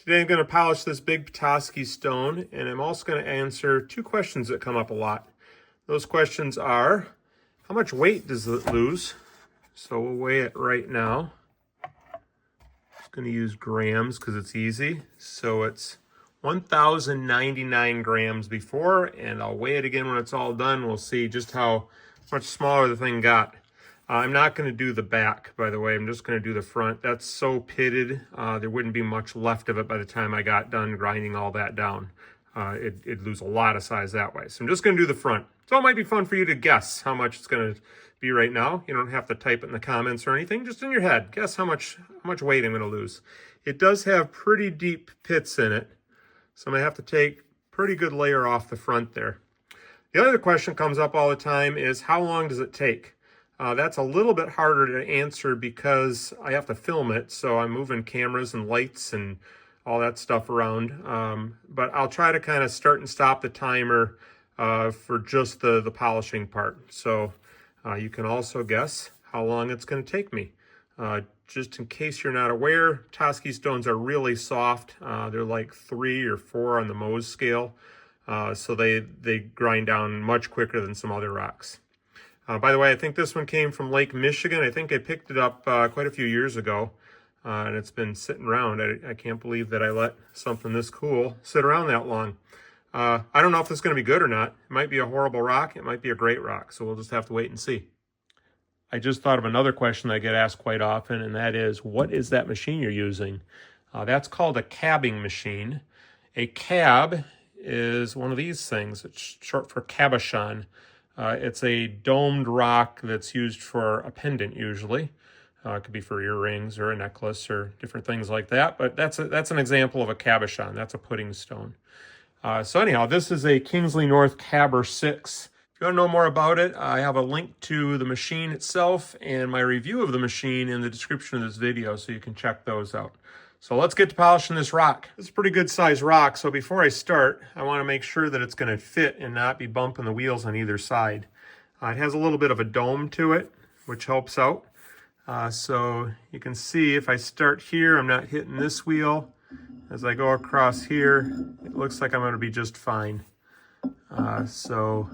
Today I'm going to polish this big Petoskey stone, and I'm also going to answer two questions that come up a lot. Those questions are, how much weight does it lose? So we'll weigh it right now. Just going to use grams because it's easy. So it's 1,099 grams before, and I'll weigh it again when it's all done. We'll see just how much smaller the thing got. I'm not going to do the back, by the way. I'm just going to do the front. That's so pitted, there wouldn't be much left of it by the time I got done grinding all that down. It'd lose a lot of size that way. So I'm just going to do the front. So it might be fun for you to guess how much it's going to be right now. You don't have to type it in the comments or anything. Just in your head, guess how much weight I'm going to lose. It does have pretty deep pits in it, so I'm going to have to take a pretty good layer off the front there. The other question comes up all the time is, how long does it take? That's a little bit harder to answer because I have to film it, so I'm moving cameras and lights and all that stuff around. But I'll try to kind of start and stop the timer for just the polishing part. So you can also guess how long it's going to take me. Just in case you're not aware, Petoskey stones are really soft. They're like 3 or 4 on the Mohs scale, so they grind down much quicker than some other rocks. By the way, I think this one came from Lake Michigan. I think I picked it up quite a few years ago, and it's been sitting around. I can't believe that I let something this cool sit around that long. I don't know if this is going to be good or not. It might be a horrible rock. It might be a great rock, so we'll just have to wait and see. I just thought of another question that I get asked quite often, and that is, what is that machine you're using? That's called a cabbing machine. A cab is one of these things. It's short for cabochon. It's a domed rock that's used for a pendant usually. It could be for earrings or a necklace or different things like that, but that's an example of a cabochon. That's a pudding stone. So anyhow, this is a Kingsley North Cabber 6. If you want to know more about it, I have a link to the machine itself and my review of the machine in the description of this video, so you can check those out. So let's get to polishing this rock. It's a pretty good size rock, so before I start, I want to make sure that it's going to fit and not be bumping the wheels on either side. It has a little bit of a dome to it, which helps out. So you can see if I start here, I'm not hitting this wheel. As I go across here, it looks like I'm going to be just fine. So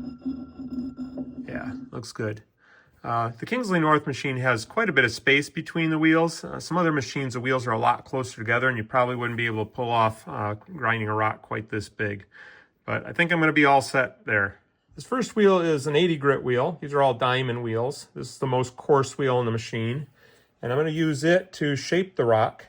yeah, looks good. The Kingsley North machine has quite a bit of space between the wheels. Some other machines, the wheels are a lot closer together, and you probably wouldn't be able to pull off grinding a rock quite this big. But I think I'm going to be all set there. This first wheel is an 80 grit wheel. These are all diamond wheels. This is the most coarse wheel in the machine, and I'm going to use it to shape the rock.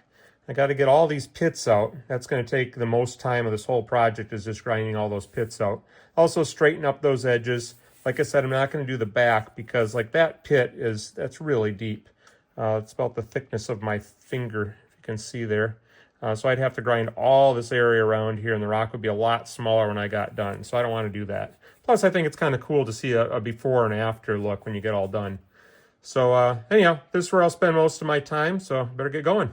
I got to get all these pits out. That's going to take the most time of this whole project, is just grinding all those pits out. Also straighten up those edges. Like I said, I'm not going to do the back because like that pit that's really deep. It's about the thickness of my finger, if you can see there. So I'd have to grind all this area around here, and the rock would be a lot smaller when I got done. So I don't want to do that. Plus, I think it's kind of cool to see a before and after look when you get all done. So anyhow, this is where I'll spend most of my time, so better get going.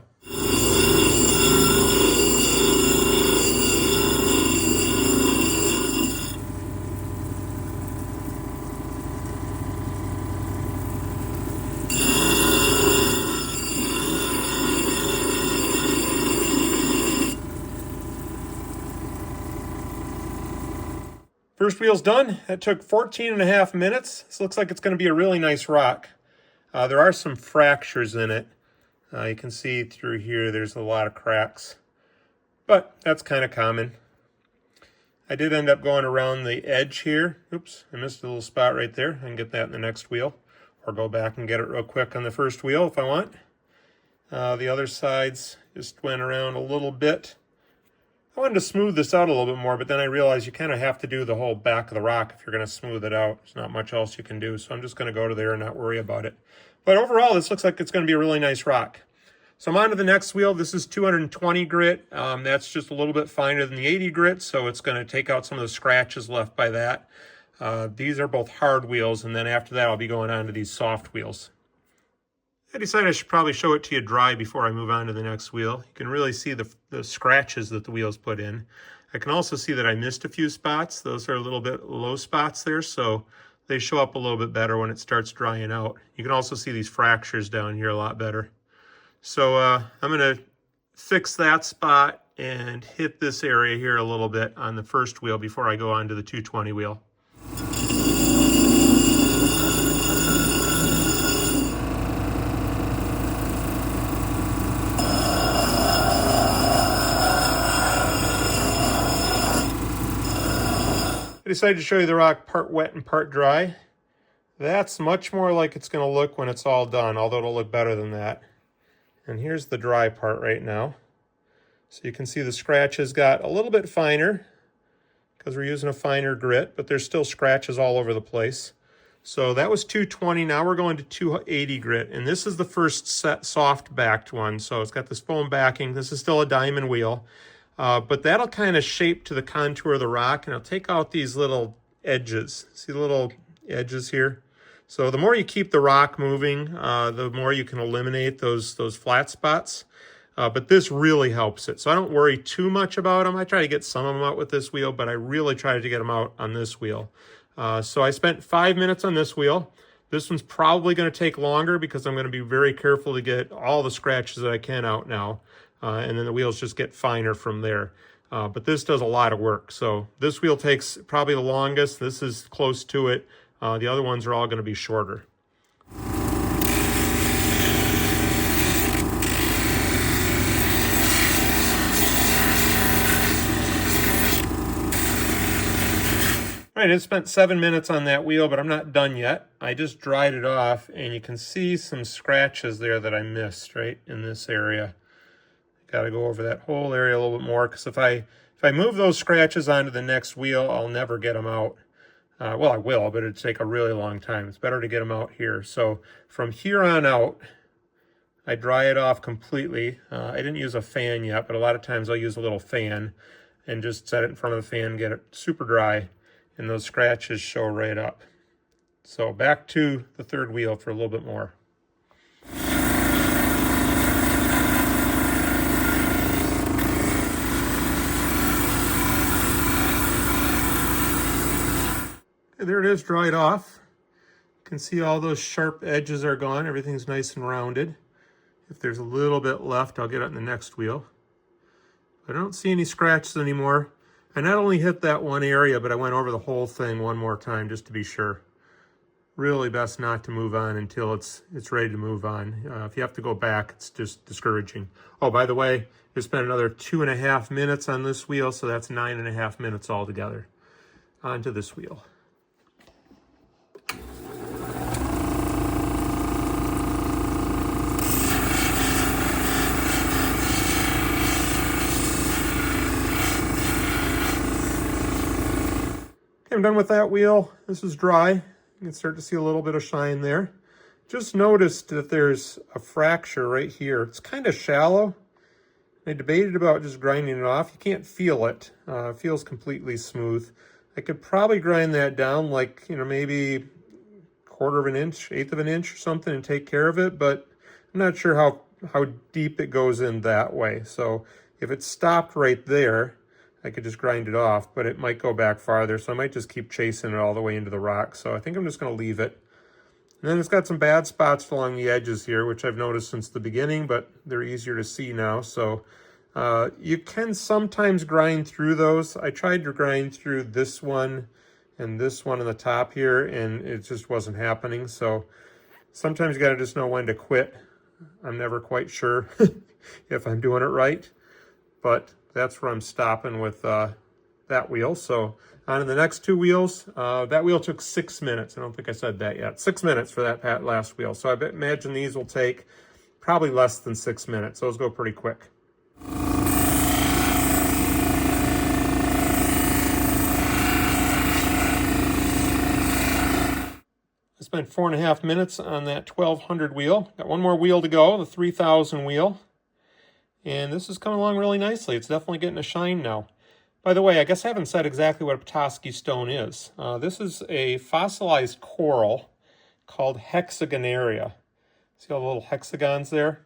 First wheel's done. That took 14.5 minutes. This looks like it's going to be a really nice rock. There are some fractures in it. You can see through here there's a lot of cracks, but that's kind of common. I did end up going around the edge here. Oops, I missed a little spot right there. I can get that in the next wheel, or go back and get it real quick on the first wheel if I want. The other sides just went around a little bit. I wanted to smooth this out a little bit more, but then I realized you kind of have to do the whole back of the rock if you're going to smooth it out. There's not much else you can do, so I'm just going to go to there and not worry about it. But overall, this looks like it's going to be a really nice rock. So I'm on to the next wheel. This is 220 grit. That's just a little bit finer than the 80 grit, so it's going to take out some of the scratches left by that. These are both hard wheels, and then after that, I'll be going on to these soft wheels. I decided I should probably show it to you dry before I move on to the next wheel. You can really see the scratches that the wheels put in. I can also see that I missed a few spots. Those are a little bit low spots there, so they show up a little bit better when it starts drying out. You can also see these fractures down here a lot better. So I'm going to fix that spot and hit this area here a little bit on the first wheel before I go on to the 220 wheel. I decided to show you the rock part wet and part dry. That's much more like it's going to look when it's all done, although it'll look better than that. And here's the dry part right now. So you can see the scratches got a little bit finer because we're using a finer grit, but there's still scratches all over the place. So that was 220. Now we're going to 280 grit, and this is the first set soft backed one. So it's got this foam backing. This is still a diamond wheel, but that'll kind of shape to the contour of the rock, and it'll take out these little edges. See the little edges here? So the more you keep the rock moving, the more you can eliminate those flat spots. But this really helps it. So I don't worry too much about them. I try to get some of them out with this wheel, but I really try to get them out on this wheel. So I spent 5 minutes on this wheel. This one's probably going to take longer because I'm going to be very careful to get all the scratches that I can out now. And then the wheels just get finer from there. But this does a lot of work. So this wheel takes probably the longest. This is close to it. The other ones are all going to be shorter. All right, I spent 7 minutes on that wheel, but I'm not done yet. I just dried it off, and you can see some scratches there that I missed right in this area. Got to go over that whole area a little bit more, because if I move those scratches onto the next wheel, I'll never get them out. Well, I will, but it'd take a really long time. It's better to get them out here. So from here on out, I dry it off completely. I didn't use a fan yet, but a lot of times I'll use a little fan and just set it in front of the fan, get it super dry, and those scratches show right up. So back to the third wheel for a little bit more. There it is, dried off. You can see all those sharp edges are gone. Everything's nice and rounded. If there's a little bit left, I'll get it in the next wheel. But I don't see any scratches anymore. I not only hit that one area, but I went over the whole thing one more time just to be sure. Really best not to move on until it's ready to move on. If you have to go back, it's just discouraging. Oh, by the way, I spent another 2.5 minutes on this wheel, so that's 9.5 minutes altogether. Onto this wheel. I'm done with that wheel. This is dry. You can start to see a little bit of shine there. Just noticed that there's a fracture right here. It's kind of shallow. I debated about just grinding it off. You can't feel it. It feels completely smooth. I could probably grind that down like, maybe 1/4 of an inch, 1/8 of an inch or something and take care of it, but I'm not sure how deep it goes in that way. So if it stopped right there, I could just grind it off, but it might go back farther, so I might just keep chasing it all the way into the rock. So I think I'm just going to leave it. And then it's got some bad spots along the edges here, which I've noticed since the beginning, but they're easier to see now. So you can sometimes grind through those. I tried to grind through this one and this one on the top here, and it just wasn't happening. So sometimes you got to just know when to quit. I'm never quite sure if I'm doing it right, but that's where I'm stopping with that wheel. So on to the next 2 wheels. That wheel took 6 minutes. I don't think I said that yet. 6 minutes for that last wheel. So I imagine these will take probably less than 6 minutes. Those go pretty quick. I spent 4.5 minutes on that 1200 wheel. Got one more wheel to go, the 3000 wheel. And this is coming along really nicely. It's definitely getting a shine now. By the way, I guess I haven't said exactly what a Petoskey stone is. This is a fossilized coral called hexagonaria. See all the little hexagons there?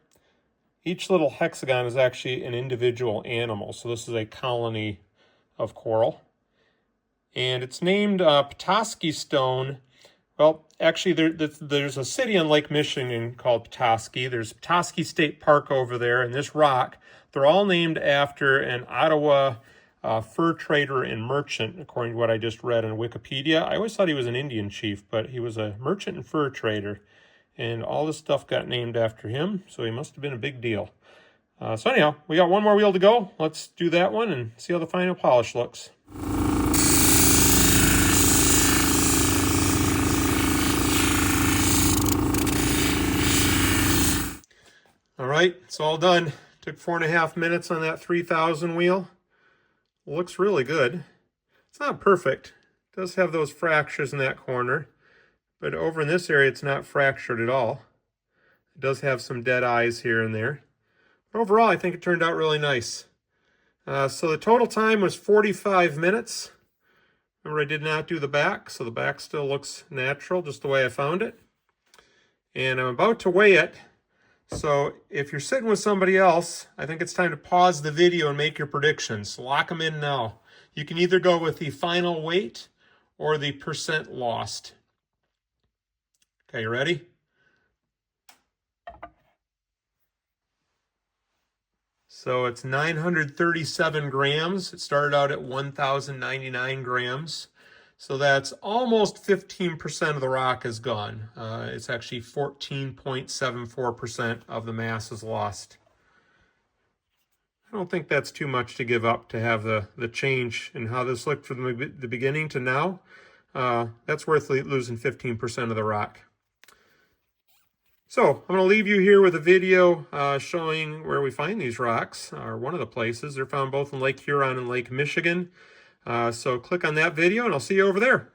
Each little hexagon is actually an individual animal. So this is a colony of coral. And it's named Petoskey stone. Well, actually, there's a city on Lake Michigan called Petoskey. There's Petoskey State Park over there, and this rock They're all named after an Ottawa fur trader and merchant, according to what I just read on Wikipedia. I always thought he was an Indian chief, but he was a merchant and fur trader. And all this stuff got named after him, so he must have been a big deal. So anyhow, we got one more wheel to go. Let's do that one and see how the final polish looks. All right, it's all done. Took 4.5 minutes on that 3000 wheel. Looks really good. It's not perfect. It does have those fractures in that corner, but over in this area, it's not fractured at all. It does have some dead eyes here and there. But overall, I think it turned out really nice. So the total time was 45 minutes. Remember, I did not do the back, so the back still looks natural, just the way I found it. And I'm about to weigh it. So if you're sitting with somebody else, I think it's time to pause the video and make your predictions. Lock them in now. You can either go with the final weight or the percent lost. Okay, you ready? So it's 937 grams. It started out at 1,099 grams. So that's almost 15% of the rock is gone. It's actually 14.74% of the mass is lost. I don't think that's too much to give up to have the change in how this looked from the beginning to now. That's worth losing 15% of the rock. So I'm going to leave you here with a video showing where we find these rocks, or one of the places. They're found both in Lake Huron and Lake Michigan. So click on that video and I'll see you over there.